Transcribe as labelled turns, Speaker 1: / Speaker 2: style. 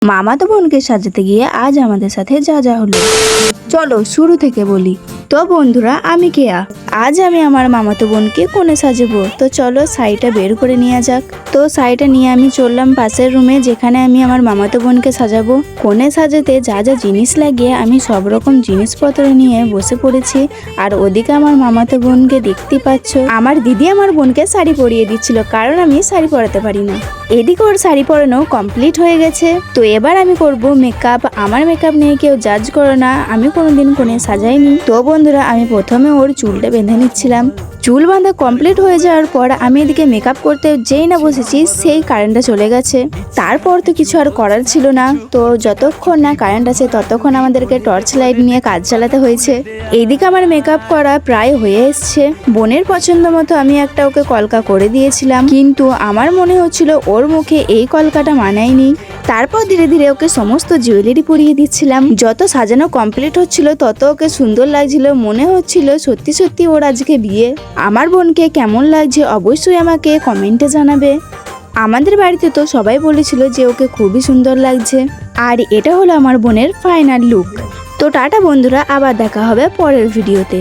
Speaker 1: মামাতো বোনকে সাজাতে গিয়ে আজ আমাদের সাথে যা যা হলো চলো শুরু থেকে বলি। তো বন্ধুরা, আমি কেয়া। আজ আমি আমার মামাতো বোনকে কোণে সাজাবো। তো চলো শাড়িটা বের করে নেওয়া যাক। তো শাড়িটা নিয়ে আমি চললাম পাশের রুমে, যেখানে আমি আমার মামাতো বোনকে সাজাবো। কোণে সাজাতে যা যা জিনিস লাগে আমি সব রকম জিনিসপত্র নিয়ে বসে পড়েছি। আর ওদিকে আমার মামাতো বোনকে দেখতে পাচ্ছ, আমার দিদি আমার বোনকে শাড়ি পরিয়ে দিচ্ছিল, কারণ আমি শাড়ি পরাতে পারি না। এদিকে ওর শাড়ি পরানো কমপ্লিট হয়ে গেছে। তো এবার আমি করব মেকআপ। আমার মেকআপ নিয়ে কেউ জাজ করো না, আমি কোনোদিন কোণে সাজাইনি। তো বন্ধুরা, আমি প্রথমে ওর চুলটা বেঁধে নিচ্ছিলাম। চুল বাঁধা কমপ্লিট হয়ে যাওয়ার পর আমি এদিকে মেকআপ করতে যেই না বসেছি, সেই কারেন্টটা চলে গেছে। তারপর তো কিছু আর করার ছিল না। তো যতক্ষণ না কারেন্ট আছে ততক্ষণ আমাদেরকে টর্চ লাইট নিয়ে কাজ চালাতে হয়েছে। এইদিকে আমার মেকআপ করা প্রায় হয়ে এসছে। বোনের পছন্দ মতো আমি একটা ওকে কলকা করে দিয়েছিলাম, কিন্তু আমার মনে হচ্ছিল ওর মুখে এই কলকাটা মানায়নি। তারপর ধীরে ধীরে ওকে সমস্ত জুয়েলারি পরিয়ে দিচ্ছিলাম। যত সাজানো কমপ্লিট হচ্ছিল তত ওকে সুন্দর লাগছিল। মনে হচ্ছিল সত্যি সত্যি ওর আজকে বিয়ে। আমার বোনকে কেমন লাগছে অবশ্যই আমাকে কমেন্টে জানাবে। আমাদের বাড়িতে তো সবাই বলেছিল যে ওকে খুবই সুন্দর লাগছে। আর এটা হলো আমার বোনের ফাইনাল লুক। তো টাটা বন্ধুরা, আবার দেখা হবে পরের ভিডিওতে।